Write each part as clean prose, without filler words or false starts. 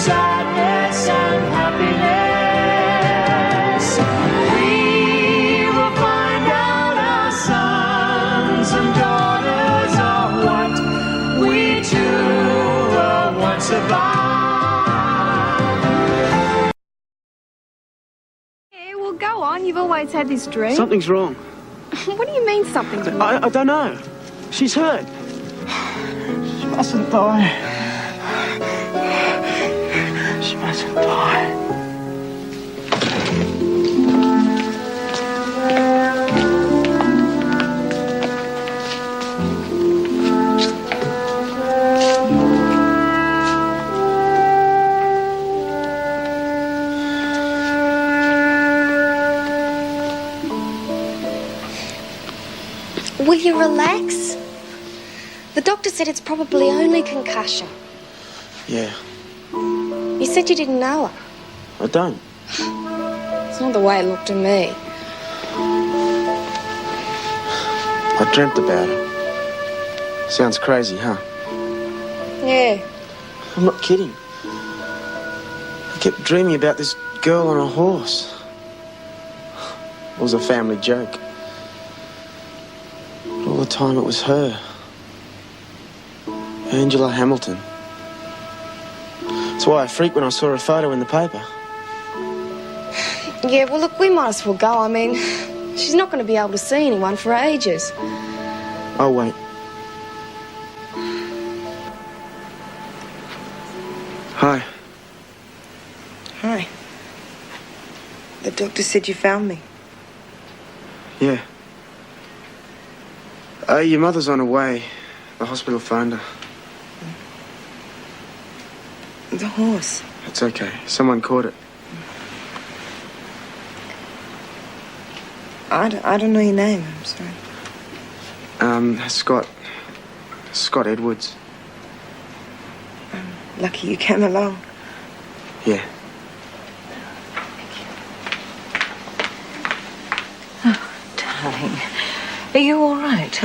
sadness and happiness. We will find out our sons and daughters are what we too were once about. Yeah, well, go on. You've always had this dream. Something's wrong. What do you mean something's wrong? I don't know. She's hurt. She mustn't die. She mustn't die. Will you relax? The doctor said it's probably only concussion. Yeah, You said you didn't know her. I don't. It's not the way it looked to me. I dreamt about her. Sounds crazy, huh? Yeah. I'm not kidding. I kept dreaming about this girl on a horse. It was a family joke. But all the time it was her. Angela Hamilton. That's why I freaked when I saw her photo in the paper. Yeah, well, look, we might as well go. I mean, she's not going to be able to see anyone for ages. I'll wait. Hi. Hi. The doctor said you found me. Yeah. Your mother's on her way. The hospital phoned her. The horse. It's okay. Someone caught it. I don't know your name. I'm sorry. Scott. Scott Edwards. Lucky you came along. Yeah. Darling, are you all right?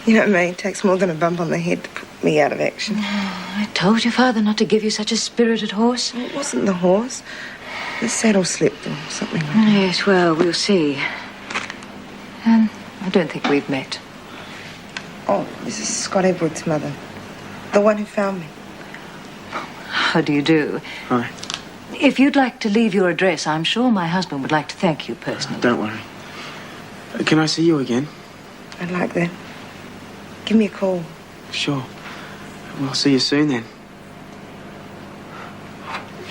You know me, it takes more than a bump on the head to put me out of action. I told your father not to give you such a spirited horse. It wasn't the horse. The saddle slipped or something like that. Yes, well, we'll see. I don't think we've met. Oh, this is Scott Edwards' mother. The one who found me. How do you do? Hi. If you'd like to leave your address, I'm sure my husband would like to thank you personally. Don't worry. Can I see you again? I'd like that. Give me a call. Sure. Well, I'll see you soon then.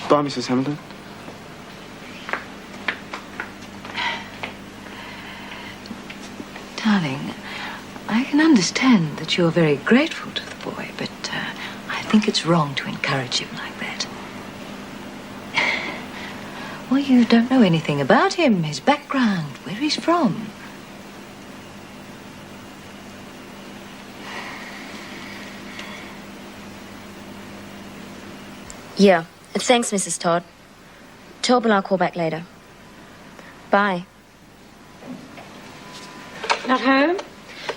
Bye, Mrs. Hamilton. Darling, I can understand that you're very grateful to the boy, but I think it's wrong to encourage him like that. Well, you don't know anything about him, his background, where he's from. Yeah. Thanks, Mrs. Todd. Tell Bill I'll call back later. Bye. Not home?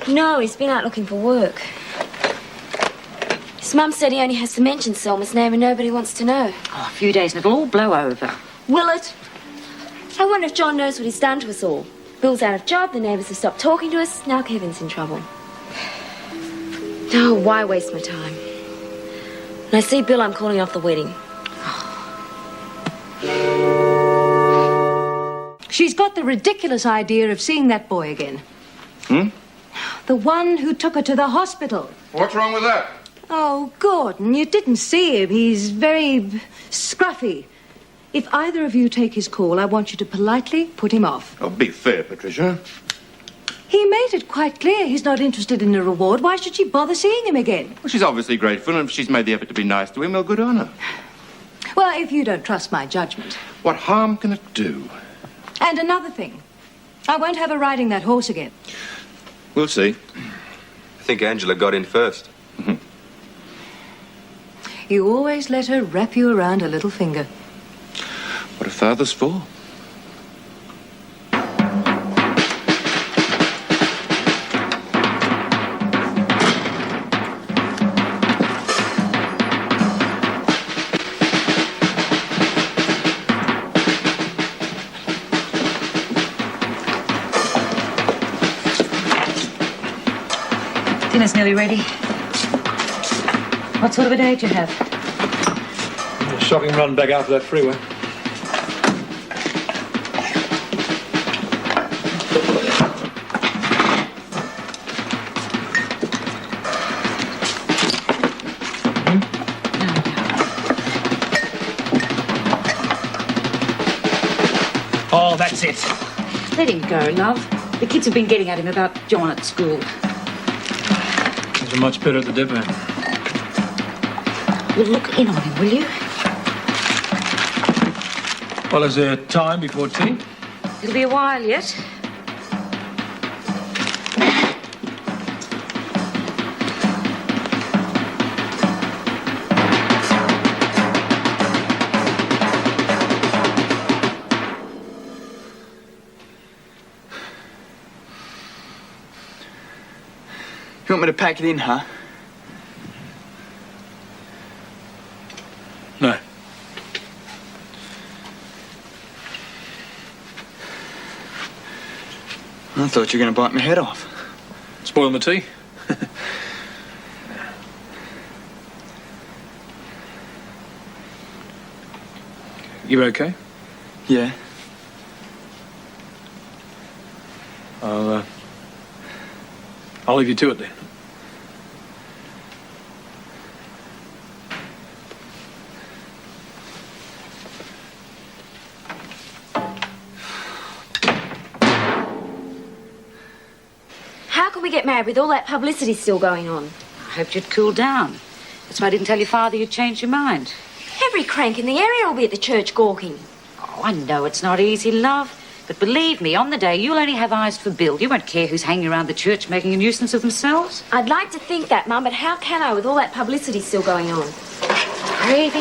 No, he's been out looking for work. His mum said he only has to mention Selma's name and nobody wants to know. Oh, a few days and it'll all blow over. Will it? I wonder if John knows what he's done to us all. Bill's out of job, the neighbours have stopped talking to us, now Kevin's in trouble. Oh, why waste my time? When I see Bill, I'm calling off the wedding. She's got the ridiculous idea of seeing that boy again. Hmm? The one who took her to the hospital. What's wrong with that? Oh, Gordon, you didn't see him. He's very scruffy. If either of you take his call, I want you to politely put him off. Oh, be fair, Patricia. He made it quite clear he's not interested in the reward. Why should she bother seeing him again? Well, she's obviously grateful, and if she's made the effort to be nice to him, well, good on her. Well, if you don't trust my judgment. What harm can it do? And another thing. I won't have her riding that horse again. We'll see. I think Angela got in first. You always let her wrap you around her little finger. What are fathers for? nearly ready. What sort of a day did you have? A shocking run back after that freeway. Oh, that's it. Let him go, love. The kids have been getting at him about John at school. Things are much better at the depot. Well, look in on him, will you? Well, is there time before tea? It'll be a while yet. You want me to pack it in, huh? No. I thought you were going to bite my head off. Spoil my tea? You okay? Yeah. I'll leave you to it then. How can we get married with all that publicity still going on? I hoped you'd cool down. That's why I didn't tell your father you'd changed your mind. Every crank in the area will be at the church gawking. Oh, I know it's not easy, love. But believe me, on the day, you'll only have eyes for Bill. You won't care who's hanging around the church making a nuisance of themselves. I'd like to think that, Mum, but how can I with all that publicity still going on? Gravy.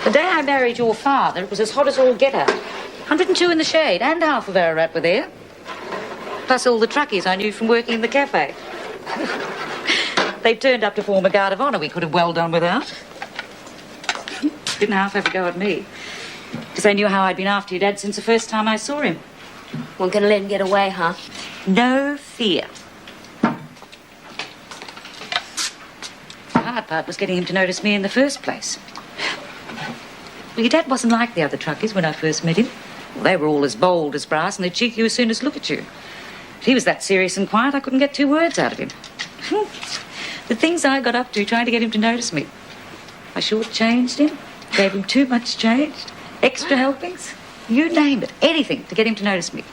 The day I married your father, it was as hot as all get out. 102 in the shade, and half of Ararat were there. Plus all the truckies I knew from working in the cafe. They turned up to form a guard of honour we could have well done without. Didn't half have a go at me. Because they knew how I'd been after your dad since the first time I saw him. We're going to let him get away, huh? No fear. The hard part was getting him to notice me in the first place. Well, your dad wasn't like the other truckies when I first met him. Well, they were all as bold as brass and they'd cheek you as soon as look at you. But he was that serious and quiet I couldn't get 2 words out of him. The things I got up to trying to get him to notice me. I short-changed him, gave him too much change, extra helpings, you name it, anything to get him to notice me.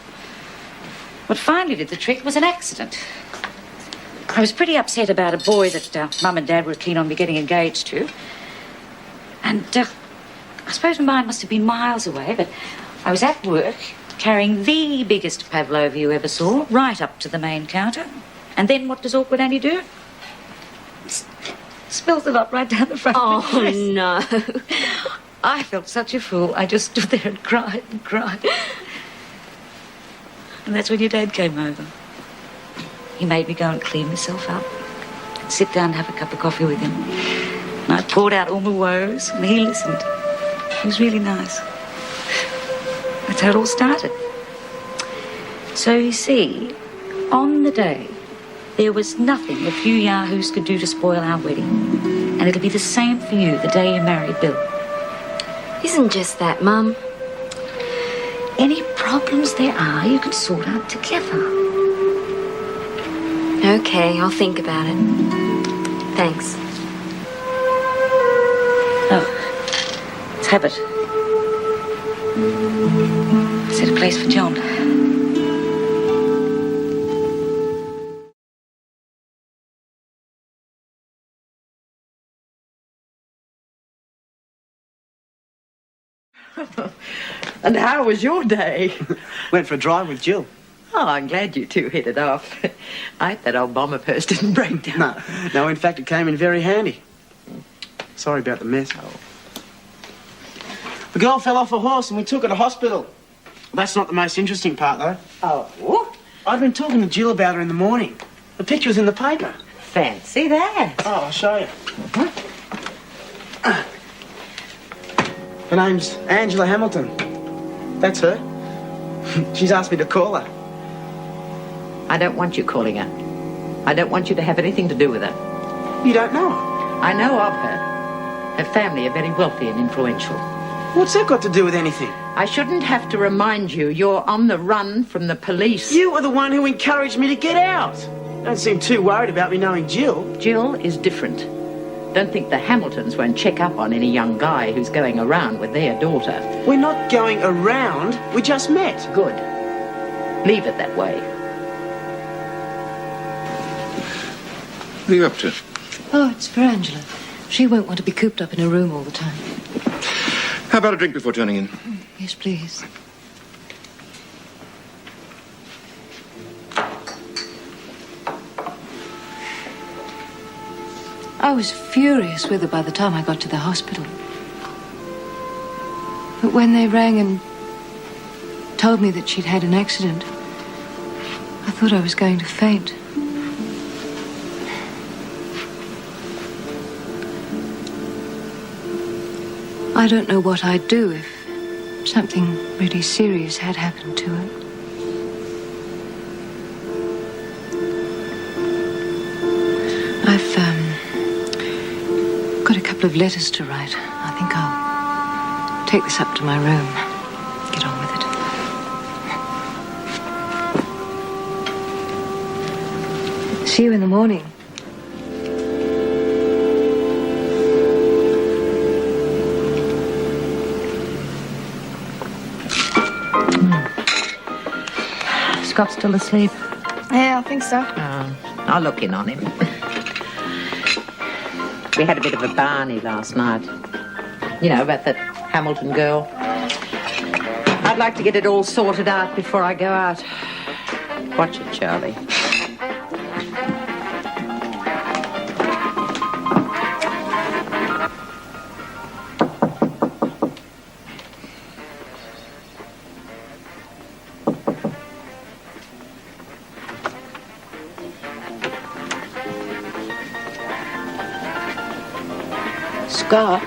What finally did the trick was an accident. I was pretty upset about a boy that Mum and Dad were keen on me getting engaged to. And I suppose my mind must have been miles away, but I was at work carrying the biggest pavlova you ever saw right up to the main counter. And then what does awkward Annie do? Spills it up right down the front of my face. Oh, no. I felt such a fool. I just stood there and cried and cried. And that's when your dad came over. He made me go and clean myself up, and sit down and have a cup of coffee with him. And I poured out all my woes, and he listened. He was really nice. That's how it all started. So you see, on the day, there was nothing a few yahoos could do to spoil our wedding. And it'll be the same for you the day you marry Bill. Isn't just that, Mum. Any problems there are, you can sort out together. Okay, I'll think about it. Thanks. Oh, let's have it. Set a place for John. And how was your day? Went for a drive with Jill. Oh, I'm glad you two hit it off. I hope that old bomber purse didn't break down. No, in fact, it came in very handy. Sorry about the mess. The girl fell off a horse and we took her to hospital. That's not the most interesting part, though. Oh, I'd been talking to Jill about her in the morning. The picture was in the paper. fancy that. Oh, I'll show you. Her name's Angela Hamilton. That's her. She's asked me to call her. I don't want you calling her. I don't want you to have anything to do with her. You don't know her? I know of her. Her family are very wealthy and influential. What's that got to do with anything? I shouldn't have to remind you you're on the run from the police. You were the one who encouraged me to get out. Don't seem too worried about me knowing Jill. Jill is different. Don't think the Hamiltons won't check up on any young guy who's going around with their daughter. We're not going around. We just met. Good. Leave it that way. What are you up to? Oh, it's for Angela. She won't want to be cooped up in a room all the time. How about a drink before turning in? Yes, please. I was furious with her by the time I got to the hospital. But when they rang and told me that she'd had an accident, I thought I was going to faint. I don't know what I'd do if something really serious had happened to her. I've got a couple of letters to write. I think I'll take this up to my room. Get on with it. See you in the morning. Scott's still asleep? Yeah, I think so. I'll look in on him. We had a bit of a barney last night. You know, about that Hamilton girl. I'd like to get it all sorted out before I go out. Watch it, Charlie. Scott.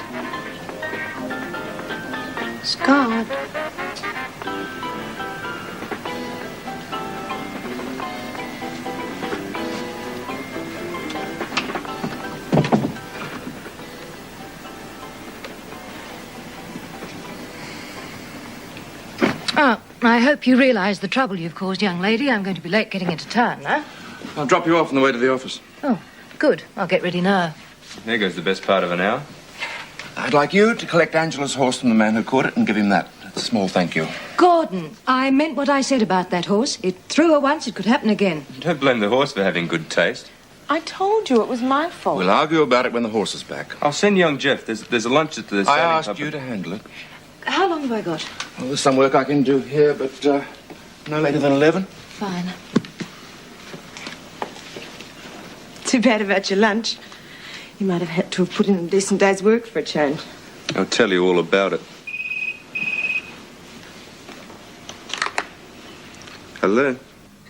Scott. Oh, I hope you realise the trouble you've caused, young lady. I'm going to be late getting into town, huh? I'll drop you off on the way to the office. Oh, good. I'll get ready now. There goes the best part of an hour. I'd like you to collect Angela's horse from the man who caught it and give him that. That's a small thank you. Gordon, I meant what I said about that horse. It threw her once, it could happen again. Don't blame the horse for having good taste. I told you it was my fault. We'll argue about it when the horse is back. I'll send young Jeff. There's a lunch at the... I asked you to handle it. How long have I got? Well, there's some work I can do here, but no later than 11. Fine. Too bad about your lunch. You might have had to have put in a decent day's work for a change. I'll tell you all about it. Hello?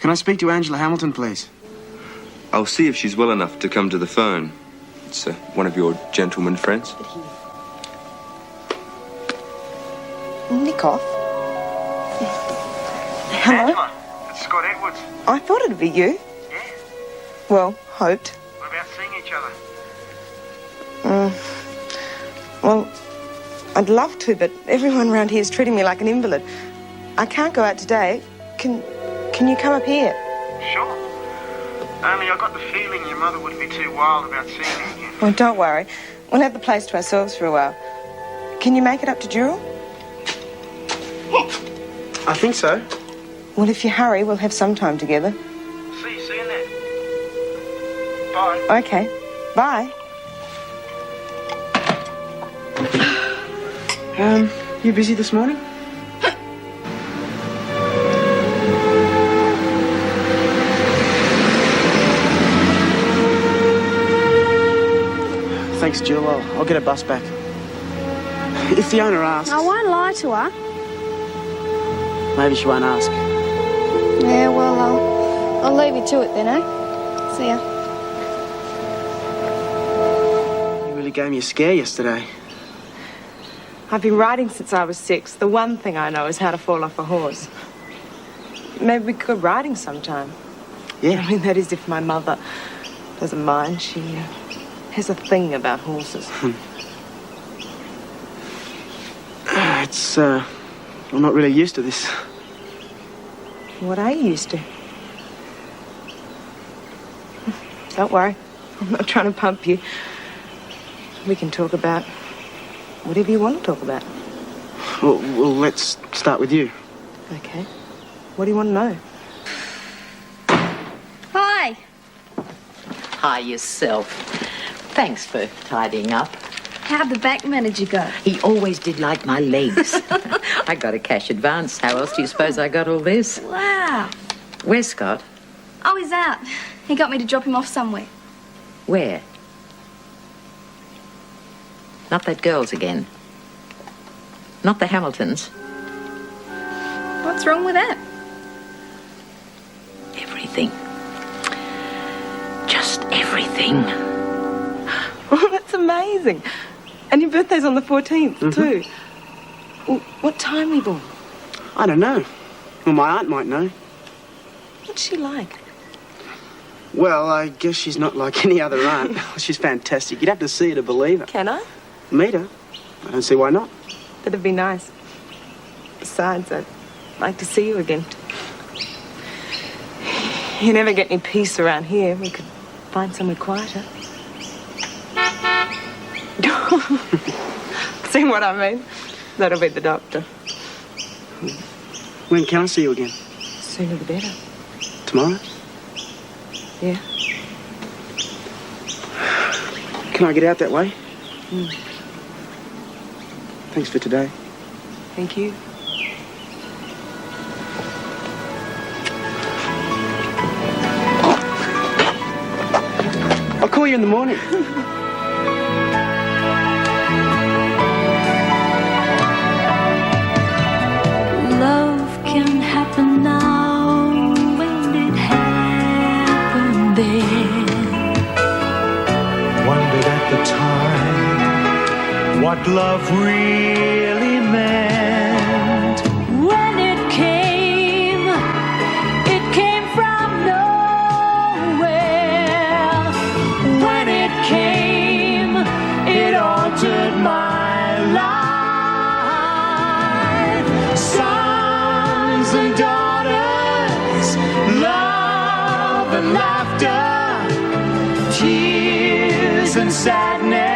Can I speak to Angela Hamilton, please? I'll see if she's well enough to come to the phone. It's one of your gentleman friends. Nick off. Hello? Angela, it's Scott Edwards. I thought it'd be you. Yeah. Well, hoped. What about seeing each other? Well, I'd love to, but everyone around here is treating me like an invalid. I can't go out today. Can you come up here? Sure. Only I got the feeling your mother would be too wild about seeing me again. Well, don't worry. We'll have the place to ourselves for a while. Can you make it up to Jewel? I think so. Well, if you hurry, we'll have some time together. See you soon then. Bye. Okay. Bye. You busy this morning? Thanks, Jill. I'll get a bus back. If Fiona asks... I won't lie to her. Maybe she won't ask. Yeah, well, I'll leave you to it then, eh? See ya. You really gave me a scare yesterday. I've been riding since I was 6. The one thing I know is how to fall off a horse. Maybe we could go riding sometime. Yeah. I mean, that is if my mother doesn't mind. She has a thing about horses. I'm not really used to this. What are you used to? Don't worry. I'm not trying to pump you. We can talk about whatever you want to talk about. Well, let's start with you. Okay. What do you want to know? Hi. Hi yourself. Thanks for tidying up. How'd the bank manager go? He always did like my legs. I got a cash advance. How else do you suppose I got all this? Wow. Where's Scott? Oh, he's out. He got me to drop him off somewhere. Where? Not that girl's again. Not the Hamiltons. What's wrong with that? Everything. Just everything. Oh, that's amazing. And your birthday's on the 14th, too. Well, what time were you born? I don't know. Well, my aunt might know. What's she like? Well, I guess she's not like any other aunt. She's fantastic. You'd have to see her to believe her. Can I? Meet her? I don't see why not. That'd be nice. Besides, I'd like to see you again. You never get any peace around here. We could find somewhere quieter. See what I mean? That'll be the doctor. When can I see you again? Sooner the better. Tomorrow? Yeah. Can I get out that way? Mm. Thanks for today. Thank you. I'll call you in the morning. Love can happen now when it happened then. Wondered at the time what love really meant. When it came from nowhere. When it came, it altered my life. Sons and daughters, love and laughter, tears and sadness.